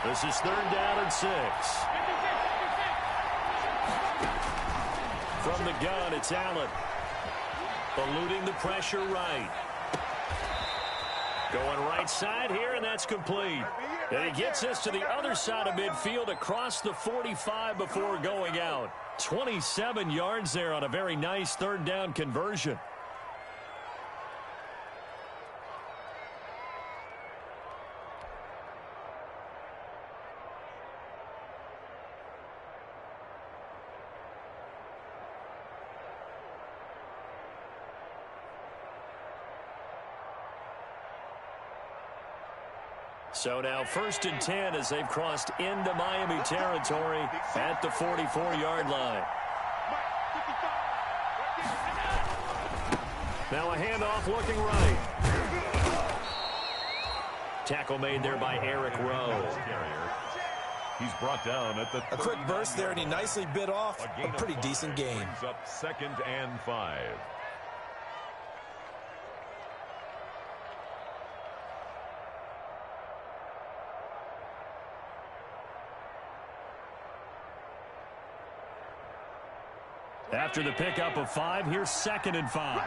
This is 3rd down and 6. From the gun, it's Allen. Eluding the pressure right. Going right side here, and that's complete. And he gets us to the other side of midfield across the 45 before going out. 27 yards there on a very nice 3rd down conversion. So now 1st and 10 as they've crossed into Miami territory at the 44-yard line. Now a handoff looking right. Tackle made there by Eric Rowe. He's brought down at the a quick burst there, and he nicely bit off a pretty decent gain. Up 2nd and 5. After the pickup of 5, here's 2nd and 5.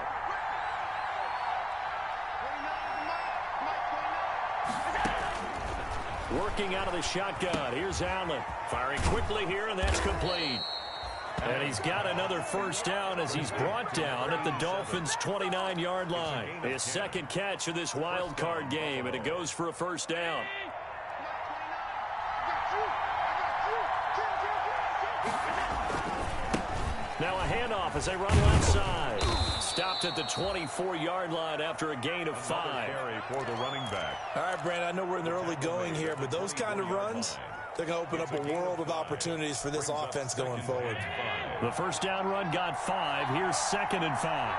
Working out of the shotgun. Here's Allen. Firing quickly here, and that's complete. And he's got another 1st down as he's brought down at the Dolphins' 29-yard line. His 2nd catch of this wild card game, and it goes for a 1st down. Now a handoff as they run left side. Stopped at the 24-yard line after a gain of 5. Carry for the running back. All right, Brandon, I know we're in the early going here, but those kind of runs, they're going to open up a world of opportunities for this offense going forward. The 1st down run got 5. Here's 2nd and 5.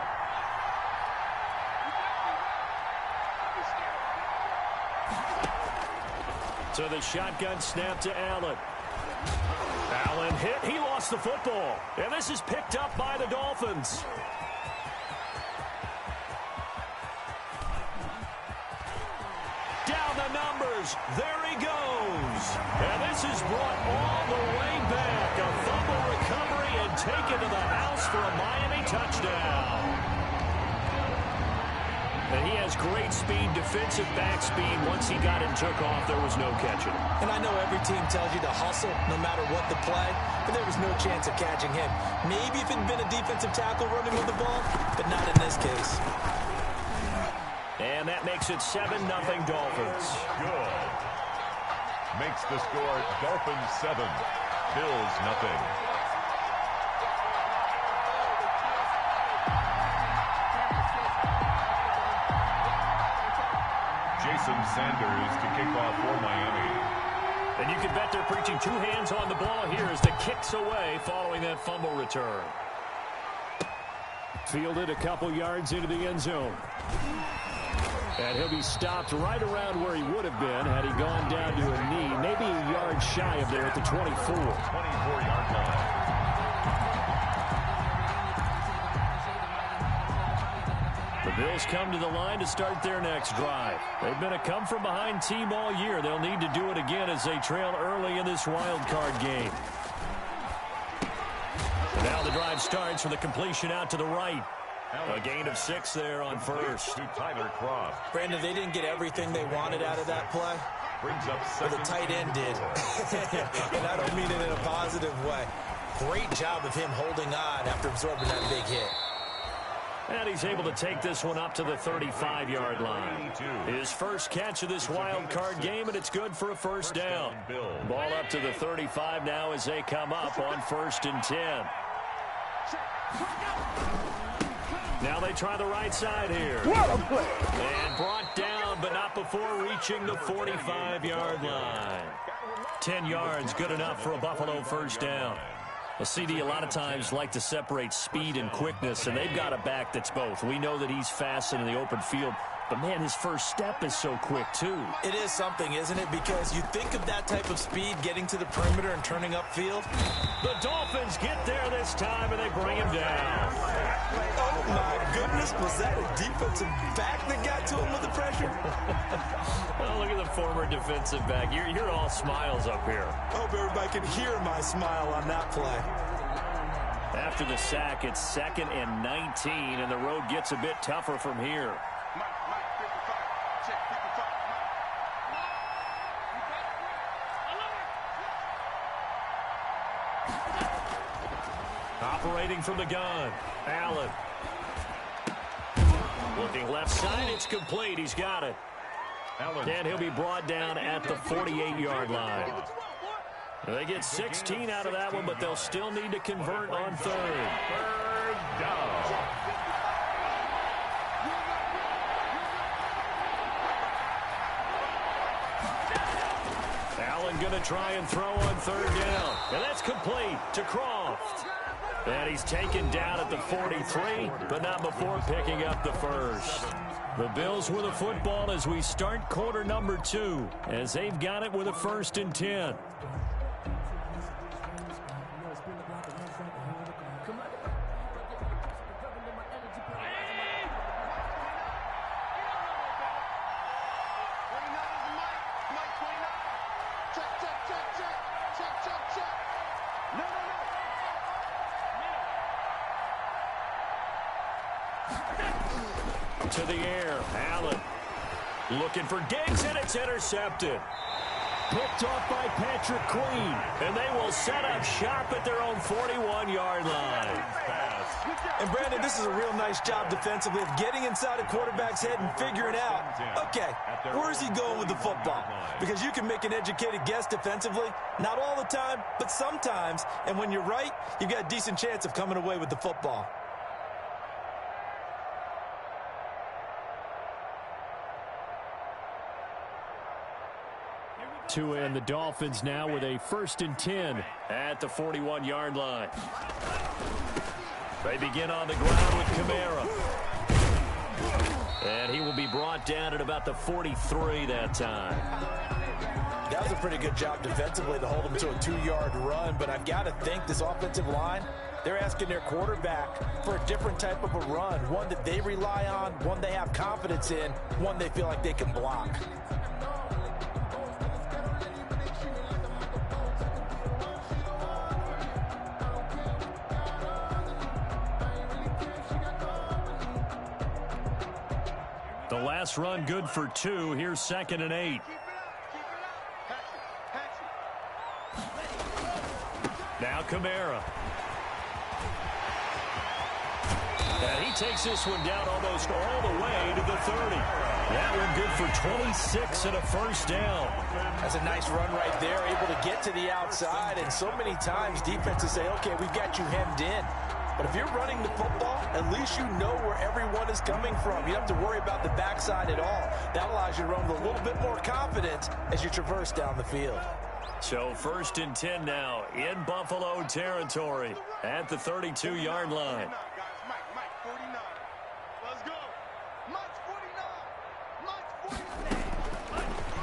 So the shotgun snap to Allen. Allen hit. He lost the football. And this is picked up by the Dolphins. Down the numbers. There he goes. And this is brought all the way back. A fumble recovery and taken to the house for a Miami touchdown. And he has great speed, defensive back speed. Once he got and took off, there was no catching him. And I know every team tells you to hustle no matter what the play, but there was no chance of catching him. Maybe if it had been a defensive tackle running with the ball, but not in this case. And that makes it 7-0 Dolphins. Good. Makes the score Dolphins 7, Bills 0. Jason Sanders to kick off for Miami. And you can bet they're preaching 2 hands on the ball here as the kick's away following that fumble return. Fielded a couple yards into the end zone. And he'll be stopped right around where he would have been had he gone down to a knee, maybe a yard shy of there at the 24. 24-yard line. The Bills come to the line to start their next drive. They've been a come-from-behind team all year. They'll need to do it again as they trail early in this wild card game. And now the drive starts with a completion out to the right. A gain of 6 there on 1st. To Tyler Croft. Brandon, they didn't get everything they wanted out of that play. Brings up but the tight end did. And I don't mean it in a positive way. Great job of him holding on after absorbing that big hit. And he's able to take this one up to the 35-yard line. His first catch of this wild card game, and it's good for a 1st down. Ball up to the 35 now as they come up on 1st and 10. Now they try the right side here. What a play. And brought down, but not before reaching the 45-yard line. 10 yards, good enough for a Buffalo 1st down. Well, CD, a lot of times like to separate speed and quickness, and they've got a back that's both. We know that he's fast in the open field, but, man, his first step is so quick, too. It is something, isn't it? Because you think of that type of speed getting to the perimeter and turning upfield. The Dolphins get there this time, and they bring him down. My goodness, was that a defensive back that got to him with the pressure? Oh, look at the former defensive back. You're all smiles up here. I hope everybody can hear my smile on that play. After the sack, it's 2nd and 19, and the road gets a bit tougher from here. Operating from the gun, Allen. Looking left side, it's complete. He's got it. And he'll be brought down at the 48-yard line. They get 16 out of that one, but they'll still need to convert on 3rd. 3rd down. Allen going to try and throw on 3rd down. And that's complete to Croft. And he's taken down at the 43, but not before picking up the 1st. The Bills with a football as we start quarter number 2, as they've got it with a 1st and 10. To the air, Allen looking for Diggs, and it's intercepted. Picked off by Patrick Queen, and they will set up shop at their own 41-yard line. And Brandon, this is a real nice job defensively of getting inside a quarterback's head and figuring out, okay, where's he going with the football? Because you can make an educated guess defensively, not all the time, but sometimes, and when you're right, you've got a decent chance of coming away with the football. And the Dolphins now with a 1st and 10 at the 41-yard line. They begin on the ground with Kamara. And he will be brought down at about the 43 that time. That was a pretty good job defensively to hold him to a 2-yard run, but I've got to think this offensive line, they're asking their quarterback for a different type of a run, one that they rely on, one they have confidence in, one they feel like they can block. The last run good for 2. Here's 2nd and 8. Now Kamara. And he takes this one down almost all the way to the 30. That one good for 26 and a 1st down. That's a nice run right there, able to get to the outside. And so many times defenses say, okay, we've got you hemmed in. But if you're running the football, at least you know where everyone is coming from. You don't have to worry about the backside at all. That allows you to run with a little bit more confidence as you traverse down the field. So 1st and 10 now in Buffalo territory at the 32-yard line.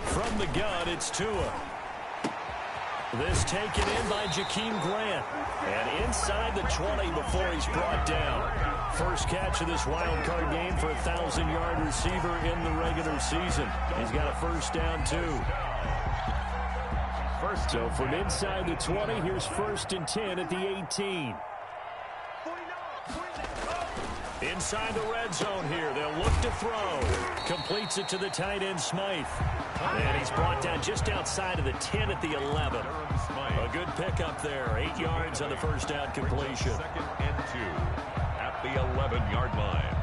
From the gun, it's Tua. This taken in by Jakeem Grant. And inside the 20 before he's brought down. First catch of this wild card game for a 1,000-yard receiver in the regular season. He's got a 1st down, too. So from inside the 20, here's 1st and 10 at the 18. Inside the red zone here. They'll look to throw. Completes it to the tight end, Smythe. And he's brought down just outside of the 10 at the 11. A good pickup there. 8 yards on the 1st down completion. 2nd and 2 at the 11-yard line.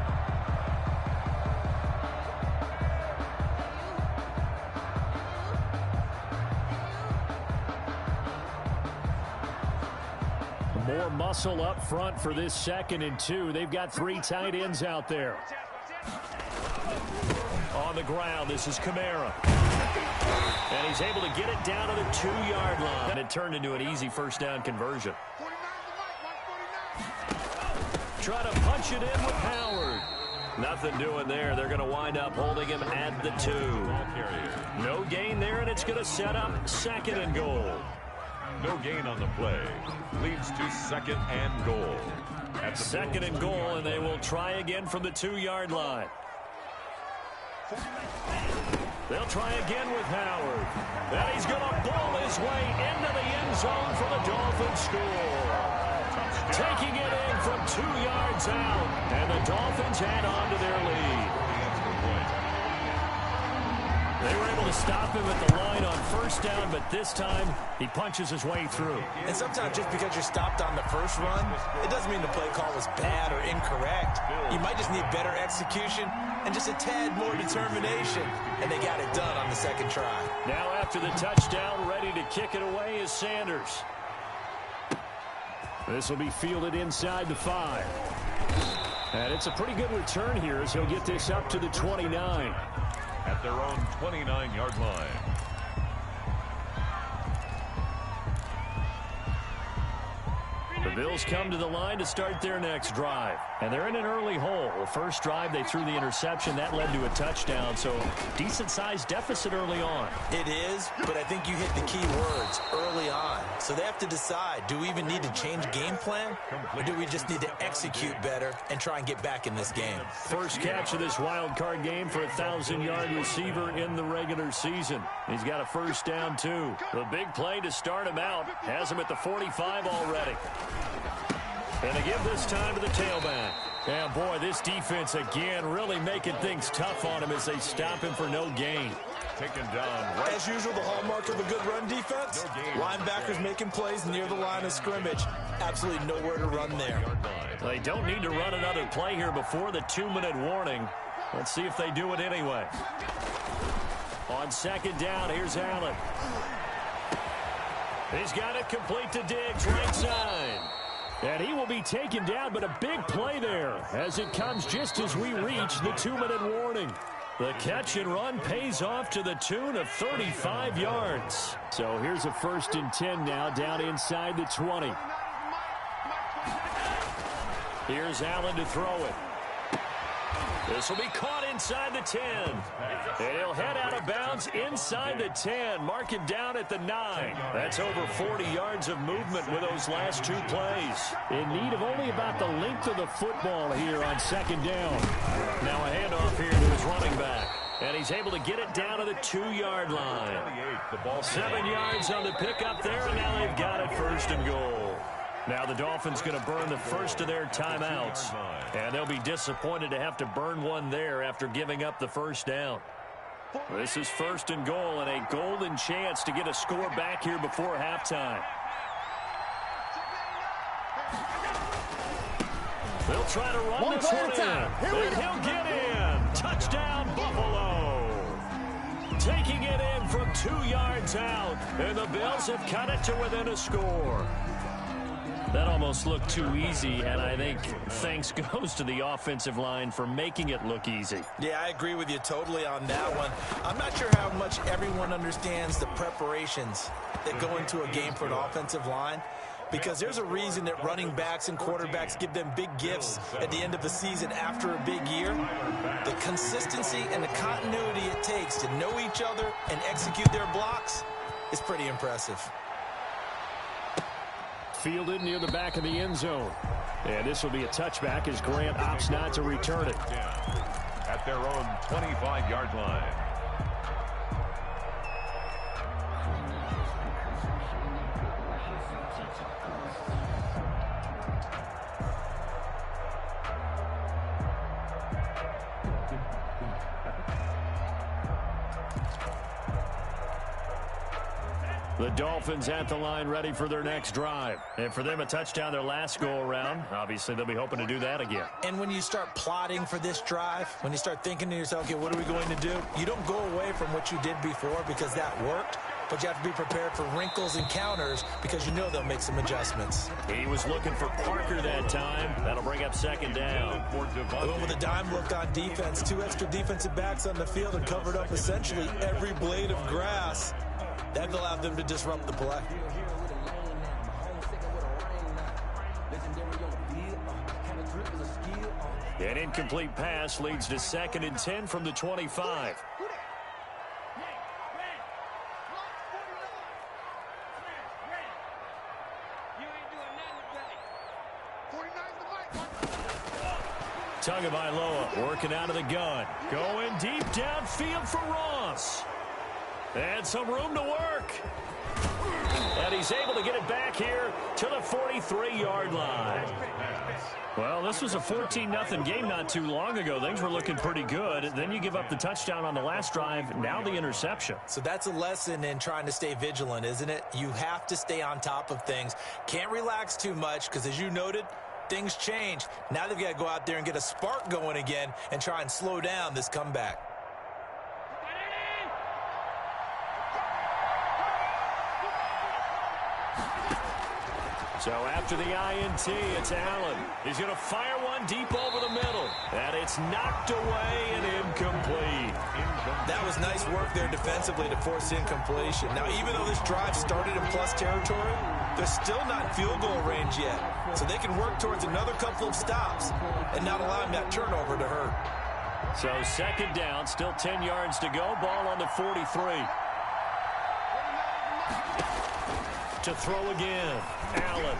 More muscle up front for this 2nd and 2. They've got 3 tight ends out there. On the ground, this is Kamara. And he's able to get it down to the 2-yard line. And it turned into an easy 1st down conversion. Try to punch it in with Howard. Nothing doing there. They're going to wind up holding him at the 2. No gain there, and it's going to set up 2nd and goal. No gain on the play. Leads to 2nd and goal. Second and goal, and they will try again from the 2-yard line. They'll try again with Howard. And he's going to ball his way into the end zone for the Dolphins score. Taking it in from 2 yards out, and the Dolphins add on to their lead. They were able to stop him at the line on first down, but this time he punches his way through. And sometimes just because you're stopped on the first run, it doesn't mean the play call was bad or incorrect. You might just need better execution and just a tad more determination, and they got it done on the second try. Now after the touchdown, ready to kick it away is Sanders. This will be fielded inside the 5. And it's a pretty good return here as he'll get this up to the 29. At their own 29-yard line. The Bills come to the line to start their next drive. And they're in an early hole. The first drive, they threw the interception. That led to a touchdown, so decent-sized deficit early on. It is, but I think you hit the key words, early on. So they have to decide, do we even need to change game plan? Or do we just need to execute better and try and get back in this game? First catch of this wild card game for a 1,000-yard receiver in the regular season. He's got a first down, too. The big play to start him out has him at the 45 already. And they give this time to the tailback. And, boy, this defense, again, really making things tough on him as they stop him for no gain. Taken down. Right. As usual, the hallmark of a good run defense, linebackers making plays near the line of scrimmage. Absolutely nowhere to run there. They don't need to run another play here before the 2-minute warning. Let's see if they do it anyway. On second down, here's Allen. He's got it complete to Diggs, right side. And he will be taken down, but a big play there as it comes just as we reach the 2-minute warning. The catch and run pays off to the tune of 35 yards. So here's a 1st and 10 now down inside the 20. Here's Allen to throw it. This will be caught inside the 10. And he'll head out of bounds inside the 10. Mark it down at the 9. That's over 40 yards of movement with those last 2 plays. In need of only about the length of the football here on second down. Now a handoff here to his running back. And he's able to get it down to the 2-yard line. 7 yards on the pickup there, and now they've got it 1st and goal. Now the Dolphins going to burn the first of their timeouts, and they'll be disappointed to have to burn one there after giving up the first down. This is 1st and goal and a golden chance to get a score back here before halftime. They'll try to run this one in, and he'll get in. Touchdown, Buffalo. Taking it in from 2 yards out, and the Bills have cut it to within a score. That almost looked too easy, and I think thanks goes to the offensive line for making it look easy. Yeah, I agree with you totally on that one. I'm not sure how much everyone understands the preparations that go into a game for an offensive line, because there's a reason that running backs and quarterbacks give them big gifts at the end of the season after a big year. The consistency and the continuity it takes to know each other and execute their blocks is pretty impressive. Fielded near the back of the end zone. And this will be a touchback as Grant opts not to return it. At their own 25-yard line. The Dolphins at the line ready for their next drive. And for them, a touchdown their last go-around. Obviously, they'll be hoping to do that again. And when you start plotting for this drive, when you start thinking to yourself, okay, what are we going to do? You don't go away from what you did before because that worked, but you have to be prepared for wrinkles and counters because you know they'll make some adjustments. He was looking for Parker that time. That'll bring up second down. With a dime look on defense, 2 extra defensive backs on the field and covered up essentially every blade of grass. That allowed them to disrupt the play. An incomplete pass leads to 2nd and 10 from the 25. Tagovailoa working out of the gun. Going deep downfield for Ross. And some room to work. And he's able to get it back here to the 43-yard line. Well, this was a 14-0 game not too long ago. Things were looking pretty good. Then you give up the touchdown on the last drive. Now the interception. So that's a lesson in trying to stay vigilant, isn't it? You have to stay on top of things. Can't relax too much because, as you noted, things change. Now they've got to go out there and get a spark going again and try and slow down this comeback. So after the INT, it's Allen. He's going to fire one deep over the middle. And it's knocked away and incomplete. That was nice work there defensively to force incompletion. Now, even though this drive started in plus territory, they're still not in field goal range yet. So they can work towards another couple of stops and not allowing that turnover to hurt. So second down, still 10 yards to go. Ball on the 43. To throw again, Allen.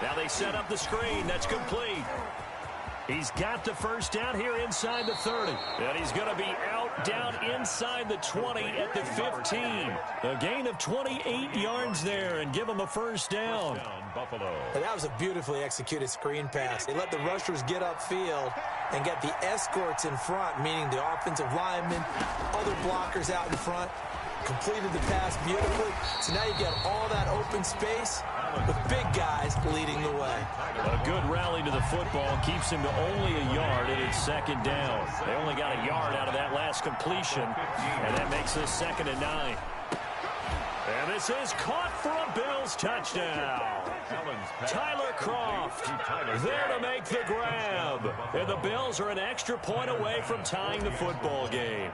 Now they set up the screen. That's complete. He's got the first down here inside the 30. And he's going to be out down inside the 20 at the 15. A gain of 28 yards there and give him a first down. Buffalo. And that was a beautifully executed screen pass. They let the rushers get upfield and get the escorts in front, meaning the offensive linemen, other blockers out in front. Completed the pass beautifully. So now you get all that open space with big guys leading the way. A good rally to the football keeps him to only a yard, and it's second down. They only got a yard out of that last completion, and that makes this 2nd and 9. And this is caught for a Bills touchdown. Tyler Kroft there to make the grab. And the Bills are an extra point away from tying the football game.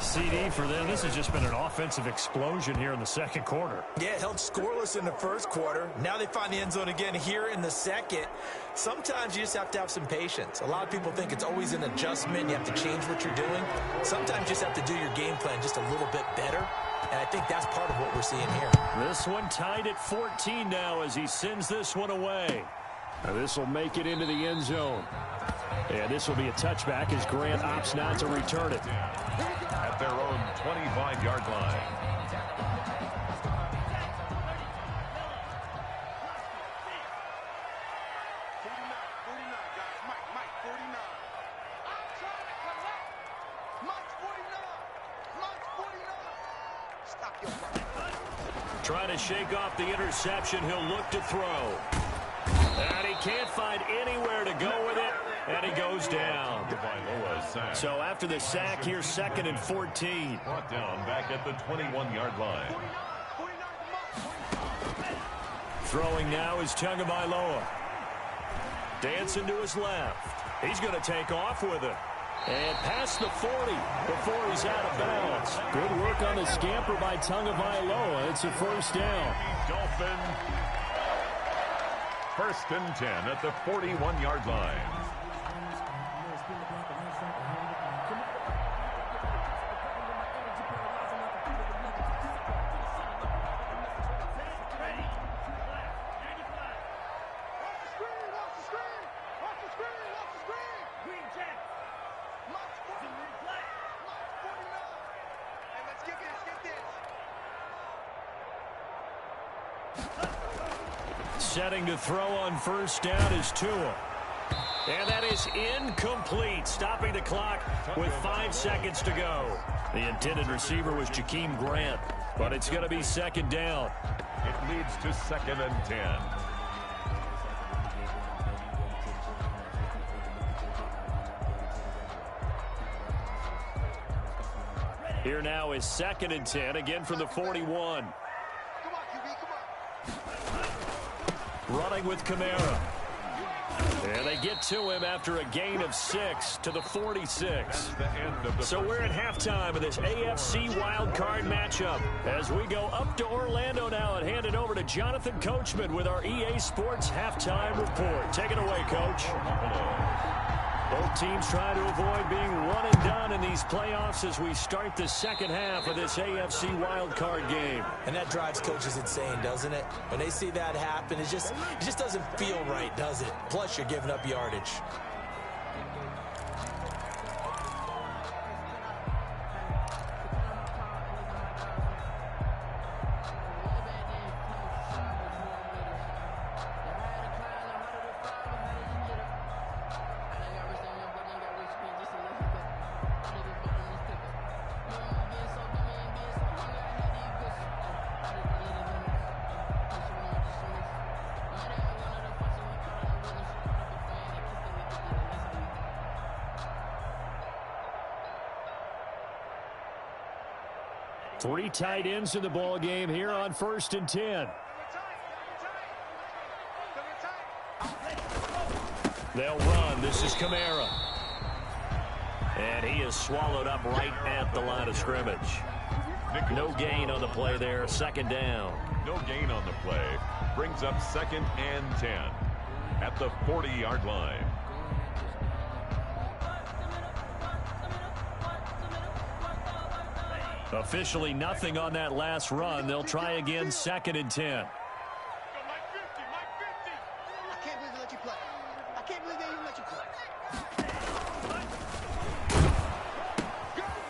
CD for them. This has just been an offensive explosion here in the second quarter. Yeah, held scoreless in the first quarter. Now they find the end zone again here in the second. Sometimes you just have to have some patience. A lot of people think it's always an adjustment. You have to change what you're doing. Sometimes you just have to do your game plan just a little bit better. And I think that's part of what we're seeing here. This one tied at 14 now as he sends this one away. Now this will make it into the end zone. And this will be a touchback as Grant opts not to return it. At their own 25-yard line. Trying to shake off the interception. He'll look to throw. And he can't find anywhere to go with it. And he goes down. So after the sack, here's 2nd and 14. Brought down back at the 21-yard line. Throwing now is Tagovailoa. Dancing to his left. He's going to take off with it. And past the 40 before he's out of bounds. Good work on the scamper by Tagovailoa. It's a first down. Dolphin. 1st and 10 at the 41-yard line. Setting to throw on first down is Tua. And that is incomplete, stopping the clock with 5 seconds to go. The intended receiver was Jakeem Grant, but it's going to be 2nd down. It leads to 2nd and 10. Here now is 2nd and 10, again from the 41. Running with Kamara. And they get to him after a gain of 6 to the 46. So we're at halftime of this AFC wildcard matchup as we go up to Orlando now and hand it over to Jonathan Coachman with our EA Sports halftime report. Take it away, Coach. Both teams trying to avoid being one and done in these playoffs as we start the second half of this AFC wildcard game. And that drives coaches insane, doesn't it? When they see that happen, it just doesn't feel right, does it? Plus, you're giving up yardage. Three tight ends in the ball game here on 1st and 10. They'll run. This is Kamara. And he is swallowed up right at the line of scrimmage. No gain on the play there. Second down. No gain on the play. Brings up 2nd and 10 at the 40-yard line. Officially nothing on that last run. They'll try again, 2nd and 10.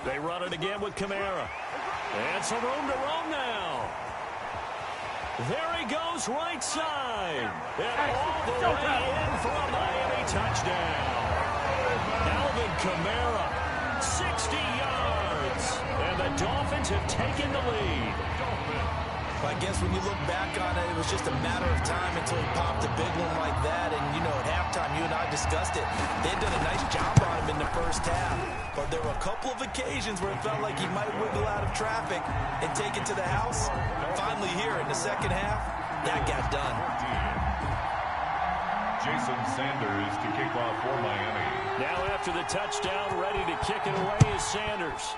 They run it again with Kamara. And some room to roam now. There he goes, right side. And all the way in for a Miami touchdown. Alvin Kamara, 60 yards. And the Dolphins have taken the lead. I guess when you look back on it, it was just a matter of time until he popped a big one like that. And, you know, at halftime, you and I discussed it. They had done a nice job on him in the first half. But there were a couple of occasions where it felt like he might wiggle out of traffic and take it to the house. Finally here in the second half, that got done. Jason Sanders to kick off for Miami. Now after the touchdown, ready to kick it away is Sanders.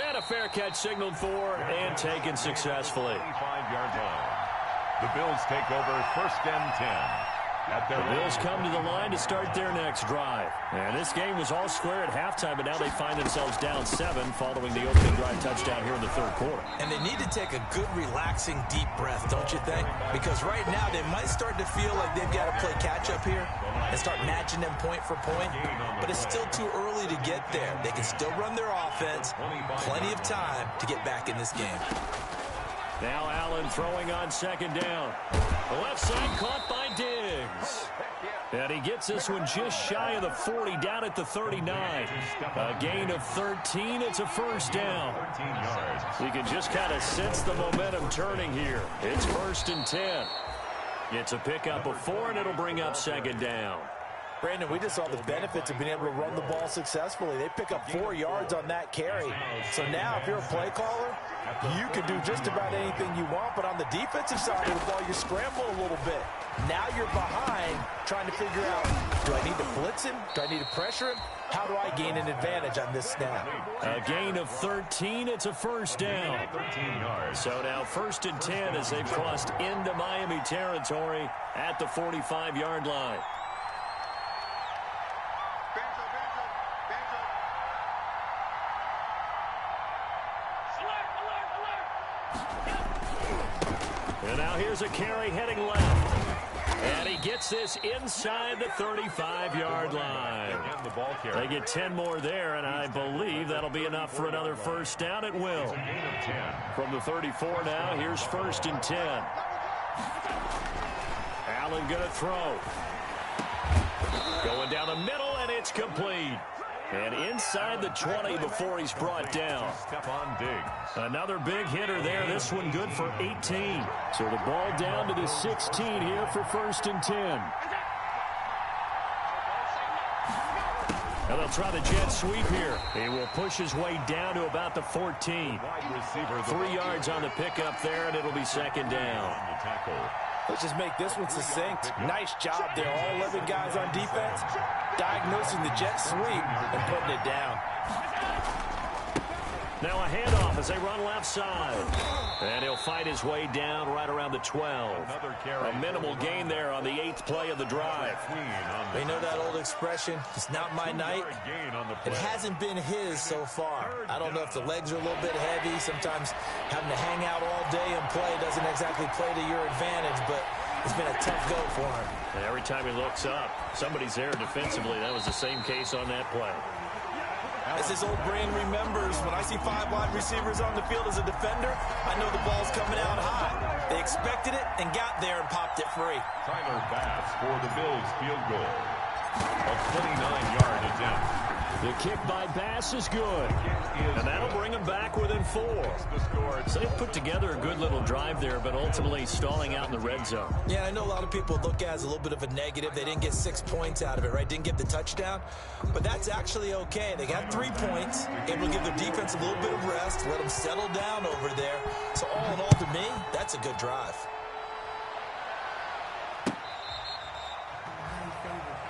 And a fair catch signaled for and taken successfully. 5-yard line. The Bills take over 1st and 10. The Bills come to the line to start their next drive. And this game was all square at halftime, but now they find themselves down 7 following the opening drive touchdown here in the third quarter. And they need to take a good, relaxing, deep breath, don't you think? Because right now they might start to feel like they've got to play catch-up here and start matching them point for point. But it's still too early to get there. They can still run their offense. Plenty of time to get back in this game. Now Allen throwing on 2nd down. The left side caught by Diggs. And he gets this one just shy of the 40, down at the 39. A gain of 13. It's a 1st down. You can just kind of sense the momentum turning here. It's 1st and 10. It's a pickup of 4, and it'll bring up 2nd down. Brandon, we just saw the benefits of being able to run the ball successfully. They pick up 4 yards on that carry. So now if you're a play caller, you can do just about anything you want. But on the defensive side of the ball, you scramble a little bit. Now you're behind trying to figure out, do I need to blitz him? Do I need to pressure him? How do I gain an advantage on this snap? A gain of 13. It's a 1st down. 13 yards. So now 1st and 10 as they've crossed into Miami territory at the 45-yard line. And now here's a carry heading left. And he gets this inside the 35-yard line. They get 10 more there, and I believe that'll be enough for another 1st down. It will. From the 34 now, here's 1st and 10. Allen going to throw. Going down the middle, and it's complete. And inside the 20 before he's brought down. Step on Diggs. Another big hitter there. This one good for 18. So the ball down to the 16 here for 1st and 10. And they'll try the jet sweep here. He will push his way down to about the 14. 3 yards on the pickup there, and it'll be 2nd down. Let's just make this one succinct. Nice job there. All 11 guys on defense diagnosing the jet sweep and putting it down. Now a handoff as they run left side. And he'll fight his way down right around the 12. A minimal gain there on the 8th play of the drive. We know that old expression, it's not my night. It hasn't been his so far. I don't know if the legs are a little bit heavy. Sometimes having to hang out all day and play doesn't exactly play to your advantage, but it's been a tough go for him. And every time he looks up, somebody's there defensively. That was the same case on that play. As his old brain remembers, when I see 5 wide receivers on the field as a defender, I know the ball's coming out high. They expected it and got there and popped it free. Tyler Bass for the Bills field goal. A 29-yard attempt. The kick by Bass is good. And that'll bring him back within 4. So they've put together a good little drive there, but ultimately stalling out in the red zone. Yeah, I know a lot of people look at it as a little bit of a negative. They didn't get 6 points out of it, right? Didn't get the touchdown. But that's actually okay. They got 3 points, able to give their defense a little bit of rest, let them settle down over there. So all in all, to me, that's a good drive.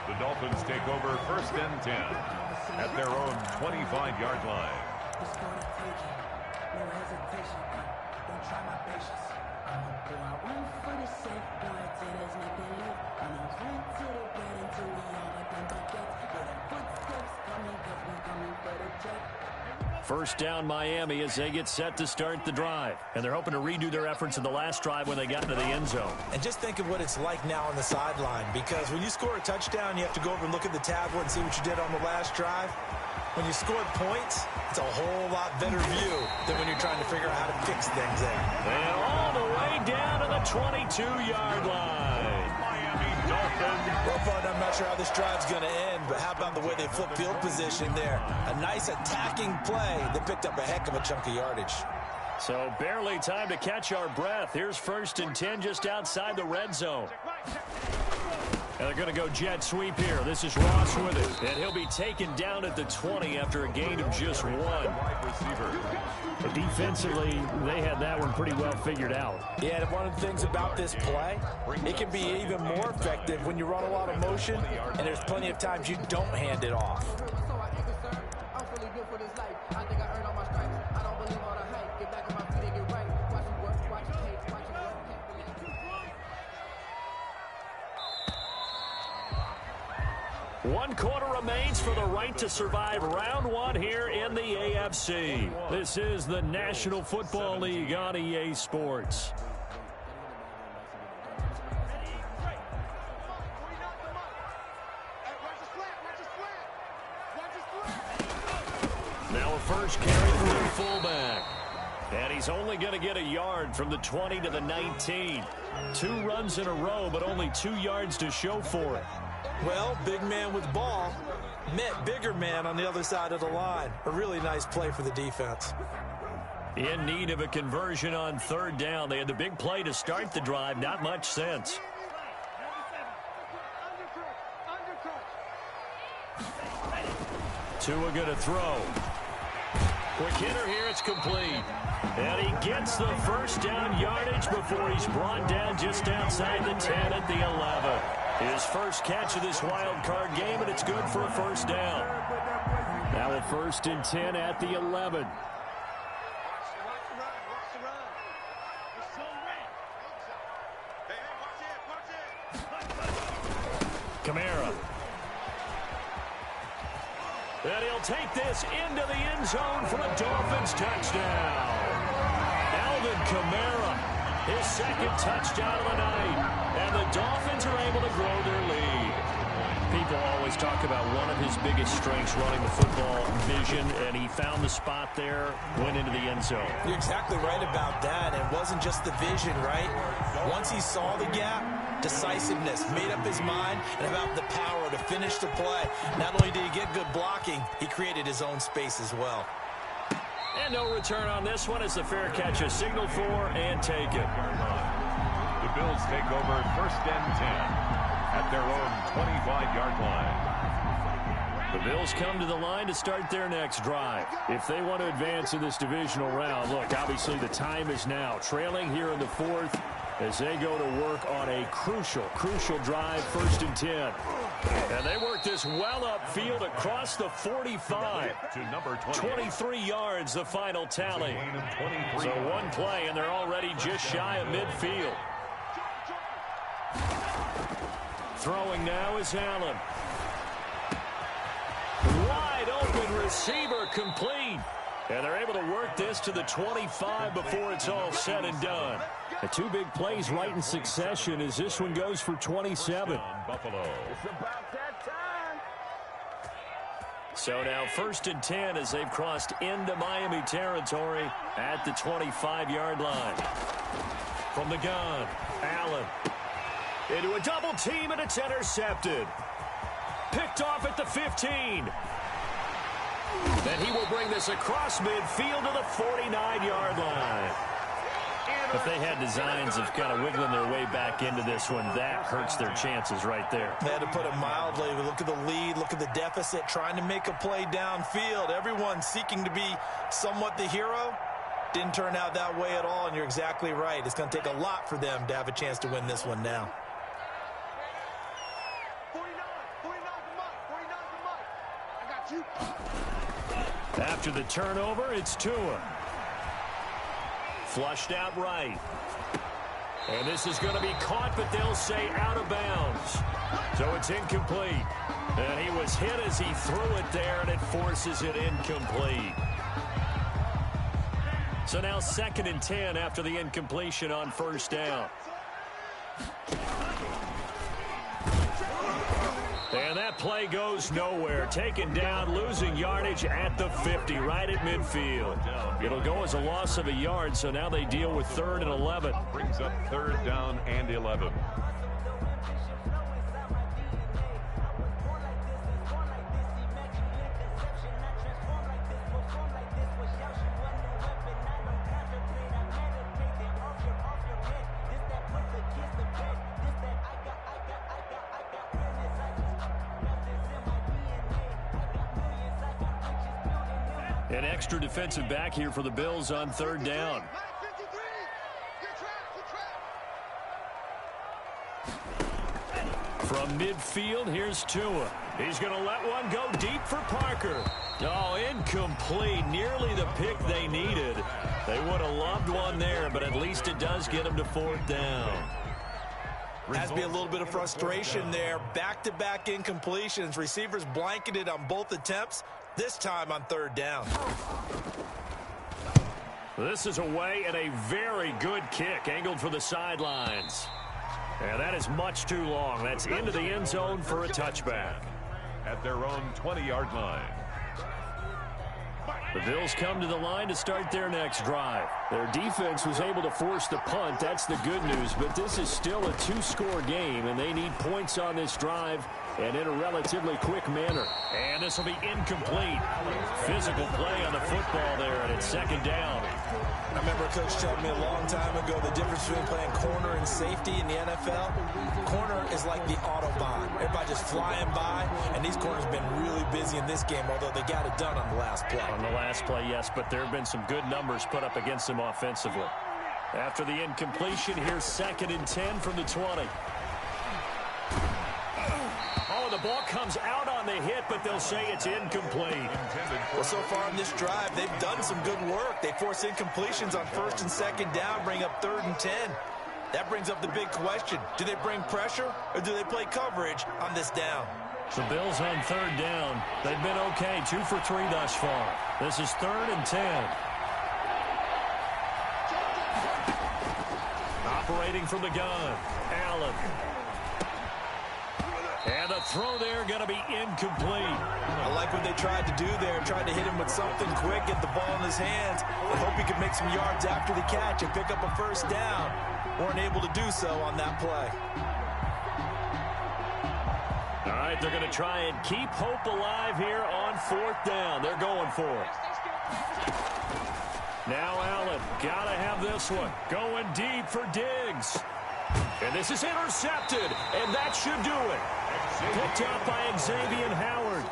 The Dolphins take over 1st and 10 at their own 25-yard line. First down Miami as they get set to start the drive. And they're hoping to redo their efforts in the last drive when they got into the end zone. And just think of what it's like now on the sideline, because when you score a touchdown, you have to go over and look at the tablet and see what you did on the last drive. When you score points, it's a whole lot better view than when you're trying to figure out how to fix things there. And all the way down to the 22-yard line. Miami Dolphins. Well, bud, I'm not sure how this drive's going to end, but how about the way they flip field position there? A nice attacking play that picked up a heck of a chunk of yardage. So barely time to catch our breath. Here's 1st and 10 just outside the red zone. And they're going to go jet sweep here. This is Ross with it. And he'll be taken down at the 20 after a gain of just 1. But defensively, they had that one pretty well figured out. Yeah, and one of the things about this play, it can be even more effective when you run a lot of motion, and there's plenty of times you don't hand it off. One quarter remains for the right to survive round 1 here in the AFC. This is the National Football League on EA Sports. Now a first carry for the fullback. And he's only going to get a yard from the 20 to the 19. 2 runs in a row, but only 2 yards to show for it. Well, big man with ball met bigger man on the other side of the line. A really nice play for the defense. In need of a conversion on 3rd down. They had the big play to start the drive. Not much sense. Tua going to throw. Quick hitter here. It's complete. And he gets the first down yardage before he's brought down just outside the 10 at the 11. His first catch of this wild card game, and it's good for a first down. Now a 1st and 10 at the 11. Kamara. And he'll take this into the end zone for a Dolphins touchdown. Alvin Kamara, his 2nd touchdown of the night. And the Dolphins are able to grow their lead. People always talk about one of his biggest strengths, running the football, vision, and he found the spot there, went into the end zone. You're exactly right about that. It wasn't just the vision, right? Once he saw the gap, decisiveness, made up his mind, and about the power to finish the play. Not only did he get good blocking, he created his own space as well. And no return on this one as the fair catch is signaled for and taken. The Bills take over 1st and 10 at their own 25-yard line. The Bills come to the line to start their next drive. If they want to advance in this divisional round, look, obviously the time is now. Trailing here in the 4th, as they go to work on a crucial drive, 1st and 10. And they work this well upfield across the 45. To number 23 yards, the final tally. So one play, and they're already just shy of midfield. Throwing now is Allen. Wide open receiver, complete. And they're able to work this to the 25 before it's all said and done. The 2 big plays right in succession as this one goes for 27. Buffalo. It's about that time. So now 1st and 10 as they've crossed into Miami territory at the 25-yard line. From the gun, Allen. Into a double team, and it's intercepted. Picked off at the 15. Then he will bring this across midfield to the 49-yard line. If they had designs of kind of wiggling their way back into this one, that hurts their chances right there. They had to put it mildly. Look at the lead, look at the deficit, trying to make a play downfield. Everyone seeking to be somewhat the hero. Didn't turn out that way at all, and you're exactly right. It's going to take a lot for them to have a chance to win this one now. After the turnover, it's Tua. Flushed out right. And this is going to be caught, but they'll say out of bounds. So it's incomplete. And he was hit as he threw it there, and it forces it incomplete. So now 2nd and 10 after the incompletion on 1st down. And that play goes nowhere. Taken down, losing yardage at the 50, right at midfield. It'll go as a loss of a yard, so now they deal with 3rd and 11. Brings up 3rd down and 11. An extra defensive back here for the Bills on 3rd down. From midfield, here's Tua. He's going to let one go deep for Parker. Oh, incomplete. Nearly the pick they needed. They would have loved one there, but at least it does get them to 4th down. Has to be a little bit of frustration there. Back-to-back incompletions. Receivers blanketed on both attempts. This time on 3rd down. This is away and a very good kick angled for the sidelines. And that is much too long. That's into the end zone for a touchback. At their own 20-yard line. The Bills come to the line to start their next drive. Their defense was able to force the punt. That's the good news. But this is still a 2-score game, and they need points on this drive and in a relatively quick manner. And this will be incomplete. Physical play on the football there, and it's 2nd down. I remember a coach telling me a long time ago the difference between playing corner and safety in the NFL. Corner is like the Autobahn. Everybody just flying by, and these corners have been really busy in this game, although they got it done on the last play. On the last play, yes, but there have been some good numbers put up against them offensively. After the incompletion, here's 2nd and 10 from the 20. Oh, the ball comes out on the hit, but they'll say it's incomplete. Well, so far in this drive, they've done some good work. They force incompletions on 1st and 2nd down, bring up 3rd and 10. That brings up the big question. Do they bring pressure, or do they play coverage on this down? The Bills on 3rd down. They've been okay, 2 for 3 thus far. This is 3rd and 10. Operating from the gun, Allen. And the throw there going to be incomplete. I like what they tried to do there. Tried to hit him with something quick, get the ball in his hands, and hope he could make some yards after the catch and pick up a 1st down. Weren't able to do so on that play. All right, they're going to try and keep hope alive here on 4th down. They're going for it. Now Allen, got to have this one. Going deep for Diggs. And this is intercepted, and that should do it. Picked up by Xavier Howard.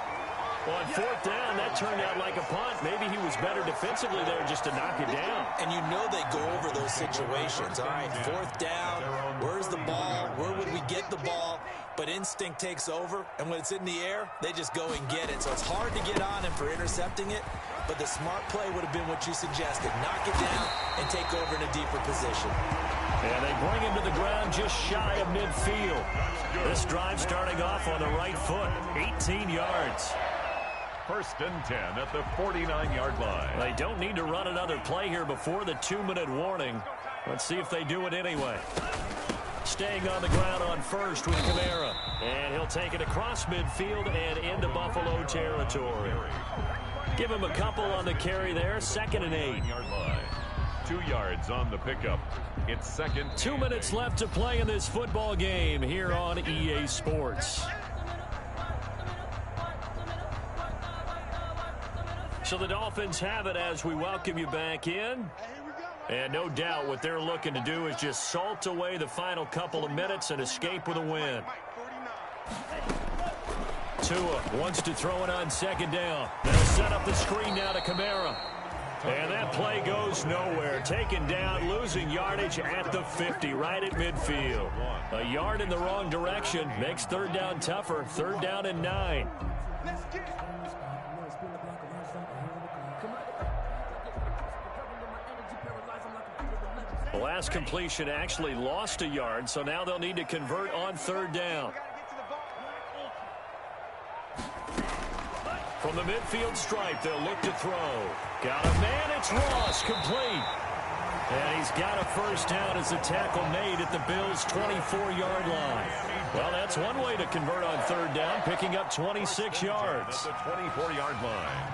On fourth down, that turned out like a punt. Maybe he was better defensively there just to knock it down. And you know they go over those situations. All right, fourth down, where's the ball? Where would we get the ball? But instinct takes over, and when it's in the air, they just go and get it. So it's hard to get on him for intercepting it, but the smart play would have been what you suggested. Knock it down and take over in a deeper position. And they bring him to the ground just shy of midfield. This drive starting off on the right foot, 18 yards. First and 10 at the 49-yard line. They don't need to run another play here before the 2-minute warning. Let's see if they do it anyway. Staying on the ground on first with Kamara. And he'll take it across midfield and into Buffalo territory. Give him a couple on the carry there. 2nd and 8. 2 yards on the pickup. It's second. 2 minutes left to play in this football game here on EA Sports. So the Dolphins have it as we welcome you back in. And no doubt what they're looking to do is just salt away the final couple of minutes and escape with a win. Tua wants to throw it on 2nd down. They'll set up the screen now to Kamara. And that play goes nowhere. Taken down, losing yardage at the 50, right at midfield. A yard in the wrong direction makes 3rd down tougher. 3rd down and 9. The last completion actually lost a yard, so now they'll need to convert on 3rd down. From the midfield stripe, they'll look to throw. Got a man, it's Ross, complete. And he's got a first down as the tackle made at the Bills' 24-yard line. Well, that's one way to convert on 3rd down, picking up 26 yards. At the 24-yard line.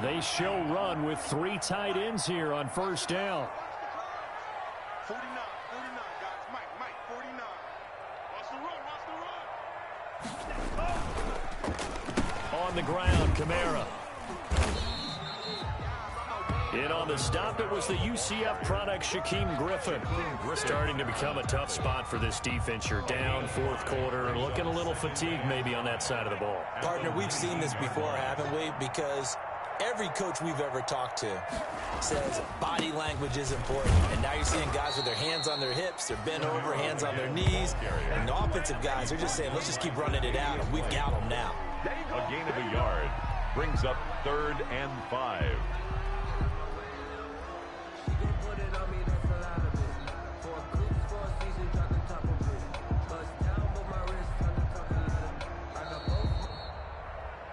They show run with 3 tight ends here on first down. 49, guys. Mike, 49. Watch the run. On the ground, Kamara. In on the stop, it was the UCF product, Shaquem Griffin. Starting to become a tough spot for this defense. You're down 4th quarter, looking a little fatigued maybe on that side of the ball. Partner, we've seen this before, haven't we? Because every coach we've ever talked to says body language is important. And now you're seeing guys with their hands on their hips, they're bent over, hands on their knees. And the offensive guys are just saying, let's just keep running it out, and we've got them now. A gain of a yard brings up 3rd and 5.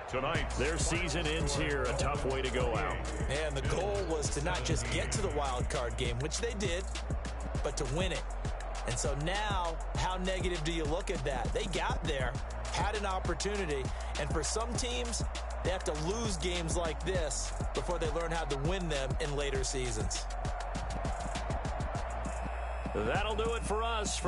Tonight, their season ends here, a tough way to go out. And the goal was to not just get to the wild card game, which they did, but to win it. And so now, how negative do you look at that? They got there, had an opportunity, and for some teams, they have to lose games like this before they learn how to win them in later seasons. That'll do it for us.